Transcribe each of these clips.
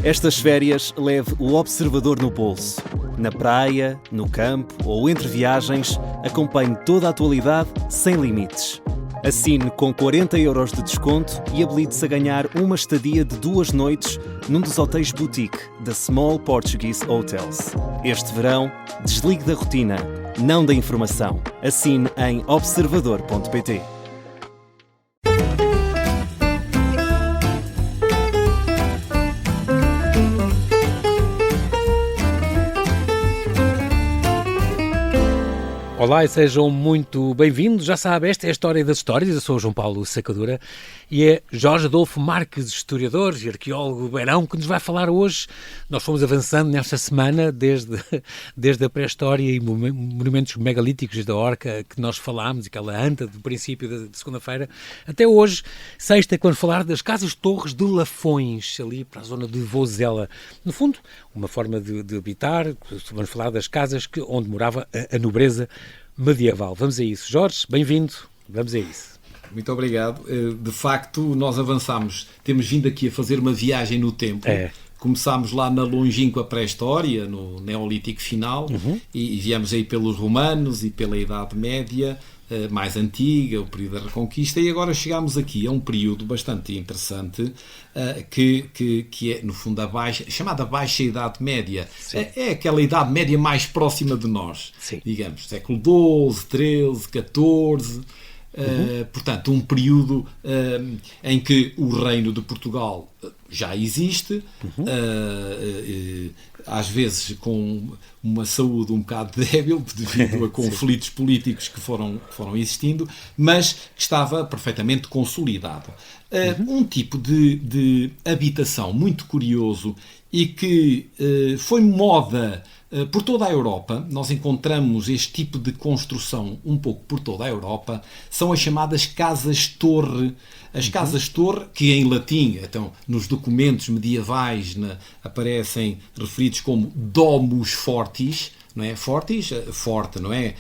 Estas férias leve o observador no bolso. Na praia, no campo ou entre viagens, acompanhe toda a atualidade sem limites. Assine com 40€ de desconto e habilite-se a ganhar uma estadia de 2 noites num dos hotéis boutique da Small Portuguese Hotels. Este verão, desligue da rotina, não da informação. Assine em observador.pt. Olá e sejam muito bem-vindos. Já sabe, esta é a História das Histórias. Eu sou o João Paulo Sacadura e é Jorge Adolfo Marques, historiador e arqueólogo beirão, que nos vai falar hoje. Nós fomos avançando nesta semana desde a pré-história e monumentos megalíticos da Horca que nós falámos, aquela anta do princípio de segunda-feira, até hoje, sexta, quando falar das casas-torres de Lafões, ali para a zona de Vozela. No fundo, uma forma de habitar. Vamos falar das casas onde morava a nobreza medieval. Vamos a isso. Jorge, bem-vindo. Vamos a isso. Muito obrigado. De facto, nós avançámos. Temos vindo aqui a fazer uma viagem no tempo. Começámos lá na longínqua pré-história, no Neolítico final, e viemos aí pelos romanos e pela Idade Média, mais antiga, o período da Reconquista, e agora chegámos aqui a um período bastante interessante, que é, no fundo, chamada Baixa Idade Média. É aquela Idade Média mais próxima de nós, digamos, século XII, XIII, XIV... portanto, um período em que o Reino de Portugal já existe, às vezes com uma saúde um bocado débil devido a conflitos políticos que foram existindo, mas que estava perfeitamente consolidado. Um tipo de habitação muito curioso e que foi moda por toda a Europa. Nós encontramos este tipo de construção um pouco por toda a Europa, são as chamadas casas-torre. As casas-torre, que em latim, então, nos documentos medievais aparecem referidos como domus fortis, não é? Fortis, forte, não é?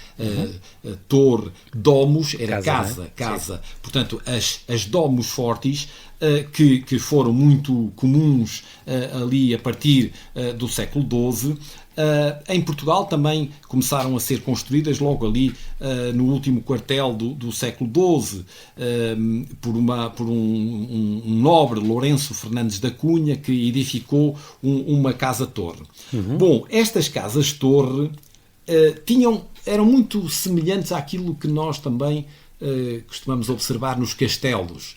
Torre, domus, era casa. Portanto, as domus fortis, que foram muito comuns ali a partir do século XII, em Portugal também começaram a ser construídas logo ali no último quartel do século XII, por um nobre, Lourenço Fernandes da Cunha, que edificou uma casa-torre. Bom, estas casas-torre eram muito semelhantes àquilo que nós também costumamos observar nos castelos,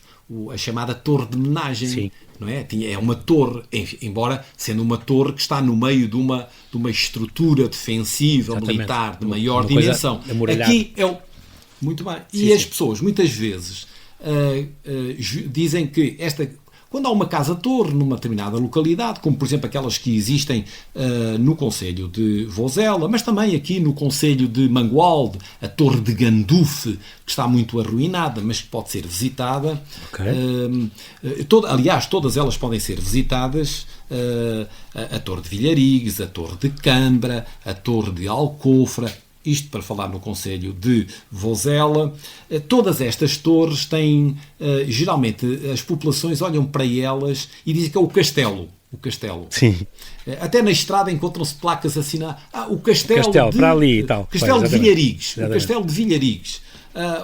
a chamada torre de menagem. Não é? É uma torre, embora sendo uma torre que está no meio de uma estrutura defensiva, militar de maior dimensão. Aqui é muito bem. E as pessoas muitas vezes dizem que quando há uma casa-torre numa determinada localidade, como por exemplo aquelas que existem no concelho de Vozela, mas também aqui no concelho de Mangualde, a Torre de Gandufe, que está muito arruinada, mas que pode ser visitada. Aliás, todas elas podem ser visitadas. A Torre de Vilharigues, a Torre de Cambra, a Torre de Alcofra, isto para falar no concelho de Vozela. Todas estas torres têm, geralmente, as populações olham para elas e dizem que é o castelo. O castelo. Até na estrada encontram-se placas assinadas. O castelo de, para ali e tal. Castelo de Vilharigues. O Castelo de Vilharigues.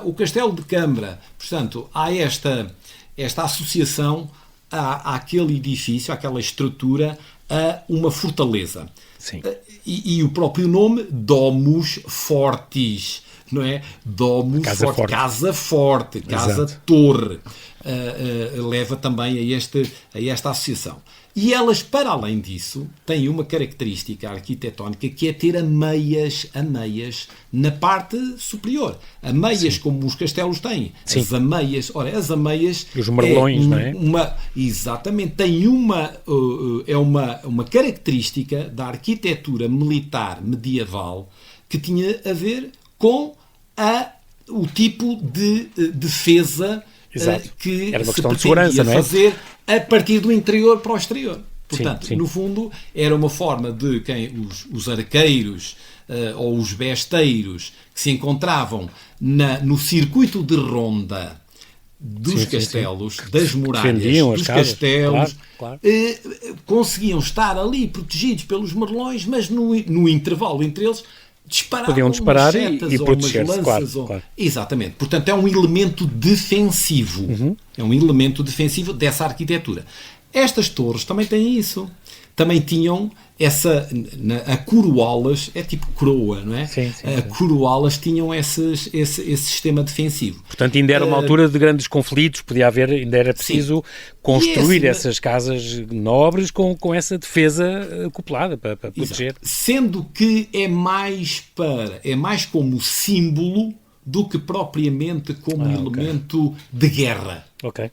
O Castelo de Cambra. Portanto, há esta associação àquele edifício, àquela estrutura, a uma fortaleza. E o próprio nome, Domus Fortis, não é? Domus Forte, casa forte, casa-torre, leva também a esta associação. E elas, para além disso, têm uma característica arquitetónica, que é ter ameias na parte superior. Ameias como os castelos têm. As ameias, as ameias... Os marlões, não é? Exatamente. Tem uma característica da arquitetura militar medieval que tinha a ver com o tipo de defesa que era uma se questão de segurança, não é? Fazer a partir do interior para o exterior. Portanto, no fundo, era uma forma de quem os arqueiros ou os besteiros que se encontravam no circuito de ronda dos castelos, das muralhas defendiam dos as casas. castelos, Claro. conseguiam estar ali protegidos pelos merlões, mas no intervalo entre eles disparavam Podiam disparar umas setas e ou proteger-se, umas lanças. claro. Exatamente. Portanto, é um elemento defensivo. É um elemento defensivo dessa arquitetura. Estas torres também têm isso. Também tinham a coroalas, é tipo coroa, não é? Sim. Coroalas tinham esse sistema defensivo. Portanto, ainda era uma altura de grandes conflitos, podia haver, ainda era preciso construir essas casas nobres com essa defesa acoplada para proteger. Sendo que é mais como símbolo do que propriamente como elemento de guerra. Ok.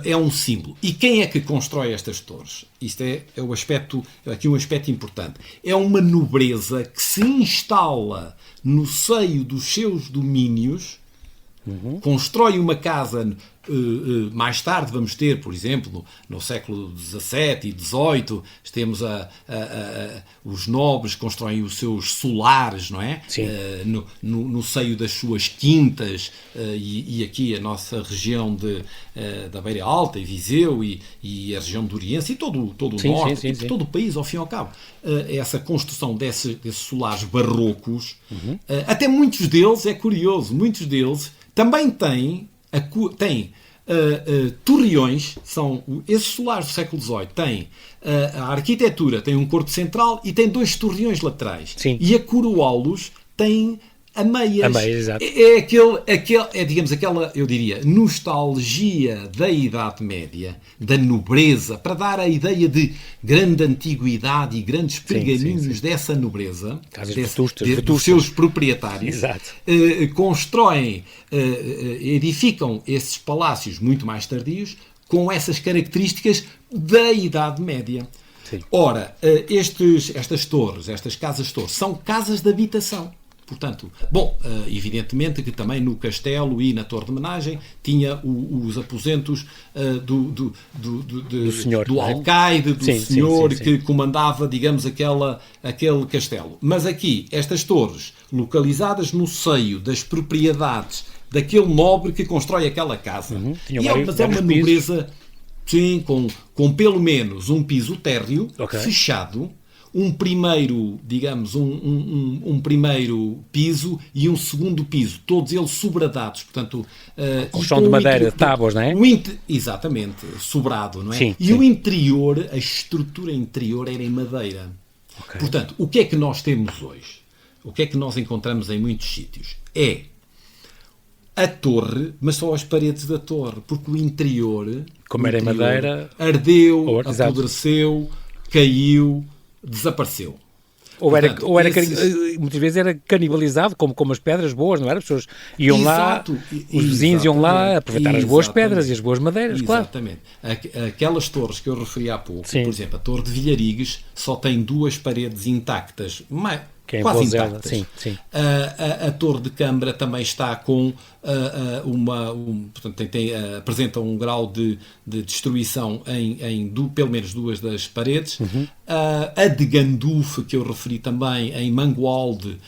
É um símbolo. E quem é que constrói estas torres? Isto é o aspecto, aqui um aspecto importante. É uma nobreza que se instala no seio dos seus domínios, constrói uma casa. Mais tarde vamos ter, por exemplo, no século XVII e XVIII, temos os nobres constroem os seus solares, não é? No seio das suas quintas, e aqui a nossa região da Beira Alta e Viseu e a região do Oriente e todo o norte, todo o país, ao fim e ao cabo. Essa construção desses solares barrocos, até muitos deles, é curioso, muitos deles também têm torreões, esses solares do século XVIII têm a arquitetura, tem um corpo central e tem 2 torreões laterais. E a coroá-los tem a meias. Exato. Digamos, aquela, eu diria, nostalgia da Idade Média, da nobreza, para dar a ideia de grande antiguidade e grandes pergaminhos dessa nobreza, dos seus proprietários. Exato. Constroem, edificam esses palácios muito mais tardios com essas características da Idade Média. Ora, estas torres, estas casas-torres, são casas de habitação. Portanto, evidentemente que também no castelo e na torre de homenagem tinha os aposentos do alcaide, do senhor que comandava, digamos, aquele castelo. Mas aqui, estas torres, localizadas no seio das propriedades daquele nobre que constrói aquela casa. Mas é uma nobreza, com pelo menos um piso térreo, fechado, um primeiro, digamos, um primeiro piso e um segundo piso, todos eles sobradados, portanto... Com chão de madeira, tábuas, não é? Exatamente, sobrado, não é? O interior, a estrutura interior era em madeira. Portanto, o que é que nós temos hoje? O que é que nós encontramos em muitos sítios? É a torre, mas só as paredes da torre, porque o interior... Como era em madeira... Ardeu, apodreceu, caiu... desapareceu. Muitas vezes era canibalizado, como as pedras boas, não era? As pessoas iam lá, os vizinhos iam lá aproveitar as boas pedras e as boas madeiras, Exatamente. Aquelas torres que eu referi há pouco, por exemplo, a Torre de Vilharigues só tem 2 paredes intactas, quase intactas. A Torre de Câmara também está com portanto, apresenta um grau de destruição em pelo menos 2 das paredes. A de Gandufe, que eu referi também, em Mangualde,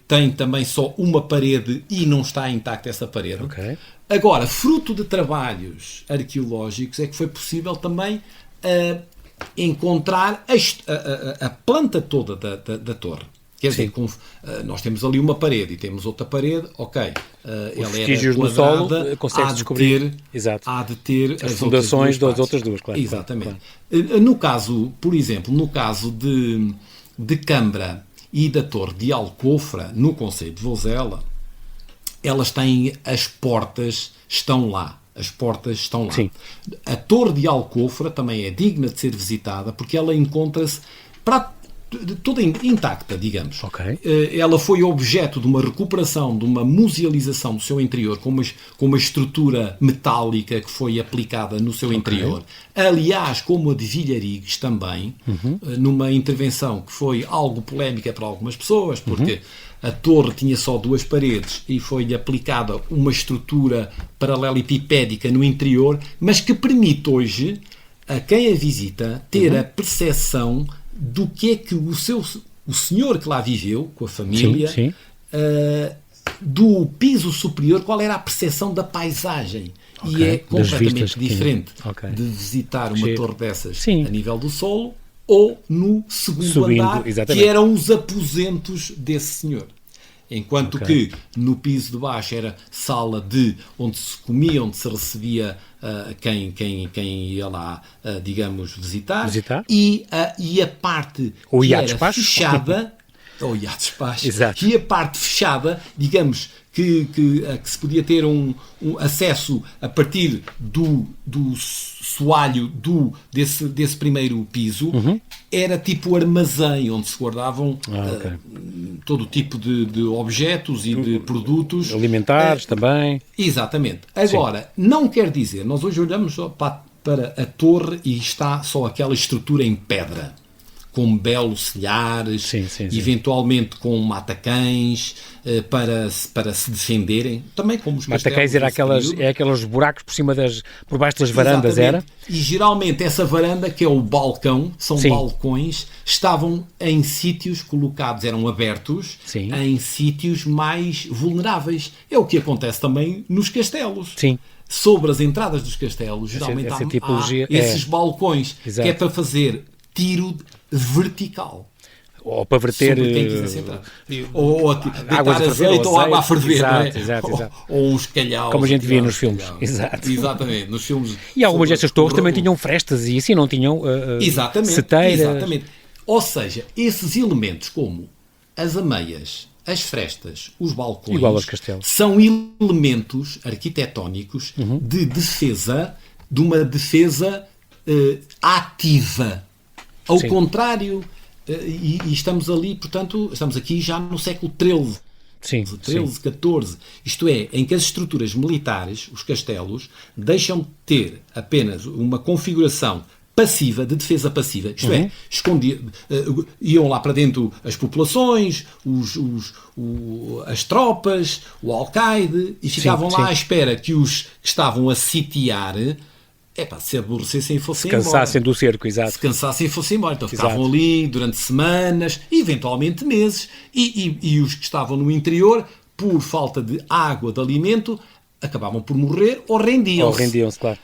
tem também só uma parede e não está intacta essa parede. Agora, fruto de trabalhos arqueológicos, é que foi possível também encontrar a planta toda da torre. Quer dizer, nós temos ali uma parede e temos outra parede, os vestígios no solo consegue descobrir há de ter as fundações das outras duas, claro. Exatamente. Claro. No caso, por exemplo, de Câmara e da Torre de Alcofra, no concelho de Vozela, elas têm, as portas estão lá. As portas estão lá. A Torre de Alcofra também é digna de ser visitada porque ela encontra-se toda intacta, digamos. Ela foi objeto de uma recuperação, de uma musealização do seu interior, com uma estrutura metálica que foi aplicada no seu interior. Aliás, como a de Vilharigues também, numa intervenção que foi algo polémica para algumas pessoas, porque a torre tinha só 2 paredes e foi-lhe aplicada uma estrutura paralelepipédica no interior, mas que permite hoje a quem a visita ter a percepção do que é que o senhor que lá viveu, com a família, do piso superior, qual era a percepção da paisagem. e é completamente que diferente de visitar uma torre dessas a nível do solo ou no segundo andar, exatamente, que eram os aposentos desse senhor. Enquanto que no piso de baixo era sala onde se comia, onde se recebia quem ia lá, digamos, visitar. E a parte que era fechada, ou ia a despacho, e a parte fechada, digamos, que se podia ter um acesso a partir do soalho desse primeiro piso, era tipo armazém, onde se guardavam todo o tipo de objetos e de produtos. Alimentares também. Exatamente. Agora, não quer dizer, nós hoje olhamos para a torre e está só aquela estrutura em pedra, com belos silhares, eventualmente com matacães, para se defenderem, também como os castelos. Matacães era aqueles buracos por baixo das varandas, era? E geralmente essa varanda, que é o balcão, são balcões, estavam em sítios colocados, eram abertos, em sítios mais vulneráveis. É o que acontece também nos castelos. Sobre as entradas dos castelos, geralmente há esses balcões, que é para fazer tiro vertical. Ou para verter ou deitar azeite ou água a ferver, ou uns calhaus, como a gente via nos filmes. Exatamente, nos filmes. E algumas destas torres também tinham frestas e assim, não tinham seteiras. Exatamente. Ou seja, esses elementos como as ameias, as frestas, os balcões, são elementos arquitetónicos de defesa, de uma defesa ativa. Ao contrário, e estamos ali, portanto, estamos aqui já no século XIII, XIV, isto é, em que as estruturas militares, os castelos, deixam de ter apenas uma configuração passiva, de defesa passiva, isto é, iam lá para dentro as populações, as tropas, o alcaide, e ficavam lá à espera que os que estavam a sitiar se aborrecessem e fossem embora. Se cansassem do cerco, exato. Se cansassem e fossem embora. Então ficavam ali durante semanas, eventualmente meses, e os que estavam no interior, por falta de água, de alimento, acabavam por morrer ou rendiam-se. Claro.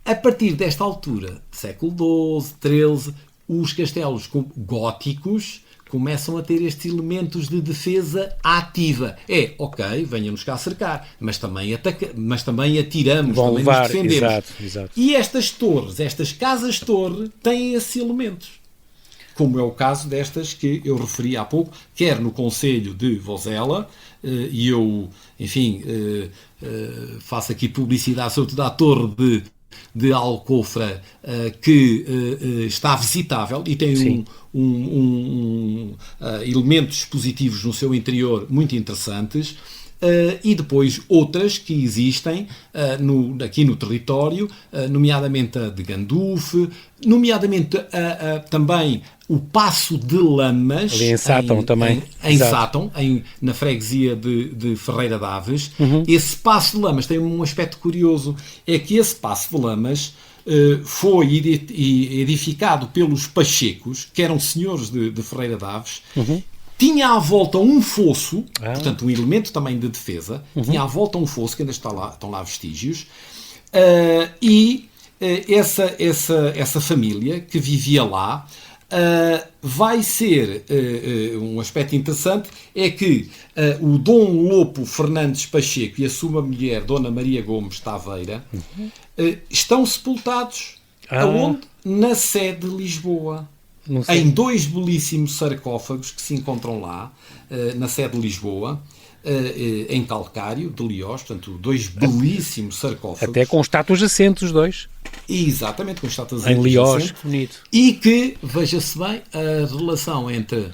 A partir desta altura, século XII, XIII, os castelos góticos começam a ter estes elementos de defesa ativa. Venham-nos cá cercar, mas também atiramos, vão também levar, nos defendemos. Exato. E estas torres, estas casas-torre, têm esses elementos. Como é o caso destas que eu referi há pouco, quer no concelho de Vozela, e eu, enfim, faço aqui publicidade, sobretudo à torre de Alcofra, que está visitável e tem elementos expositivos no seu interior muito interessantes, e depois outras que existem aqui no território, nomeadamente a de Gandufe, nomeadamente também o Paço de Lamas, ali em Sátão também. Em Sátão, na freguesia de Ferreira de Aves. Esse Paço de Lamas tem um aspecto curioso, é que esse Paço de Lamas foi edificado pelos Pachecos, que eram senhores de Ferreira de Aves. Tinha à volta um fosso, portanto um elemento também de defesa, tinha à volta um fosso, que ainda estão lá vestígios, e essa família que vivia lá, vai ser um aspecto interessante, é que o Dom Lopo Fernandes Pacheco e a sua mulher, Dona Maria Gomes Taveira, estão sepultados aonde? Na sede de Lisboa. Em 2 belíssimos sarcófagos que se encontram lá, na sede de Lisboa, em calcário, de Liós, portanto, 2 belíssimos sarcófagos. Até com estátuas assentes, os dois. Exatamente, com estátuas em Liós, bonito. E que, veja-se bem, a relação entre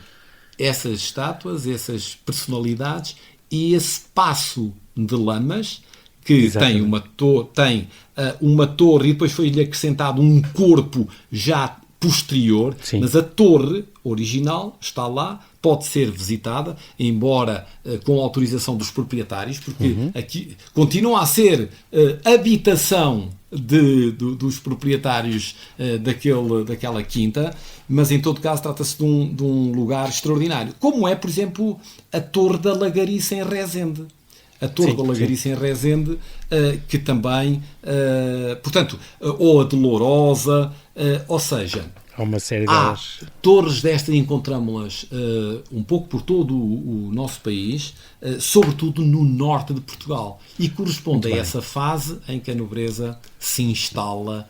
essas estátuas, essas personalidades e esse Paço de Lamas, que tem uma torre e depois foi-lhe acrescentado um corpo já posterior, mas a torre original está lá, pode ser visitada, embora com autorização dos proprietários, porque aqui continua a ser habitação dos proprietários daquela quinta, mas em todo caso trata-se de um lugar extraordinário, como é, por exemplo, a Torre da Lagariça em Rezende. a Torre da Lagariça em Rezende, que também, portanto, ou a de Lourosa, ou seja, há uma série há delas. torres destas, encontramos-las um pouco por todo o nosso país, sobretudo no norte de Portugal, e corresponde a essa fase em que a nobreza se instala,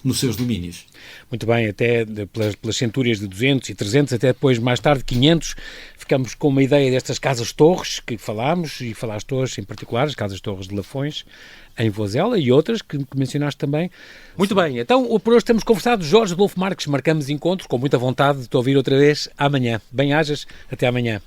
nos seus domínios. Muito bem, até pelas centúrias de 200 e 300, até depois, mais tarde, 500, ficamos com uma ideia destas casas-torres que falámos, e falaste hoje em particular, as casas-torres de Lafões, em Vozela, e outras que mencionaste também. Muito bem, então por hoje temos conversado. Jorge Adolfo Marques, marcamos encontros, com muita vontade de te ouvir outra vez amanhã. Bem-ajas, até amanhã.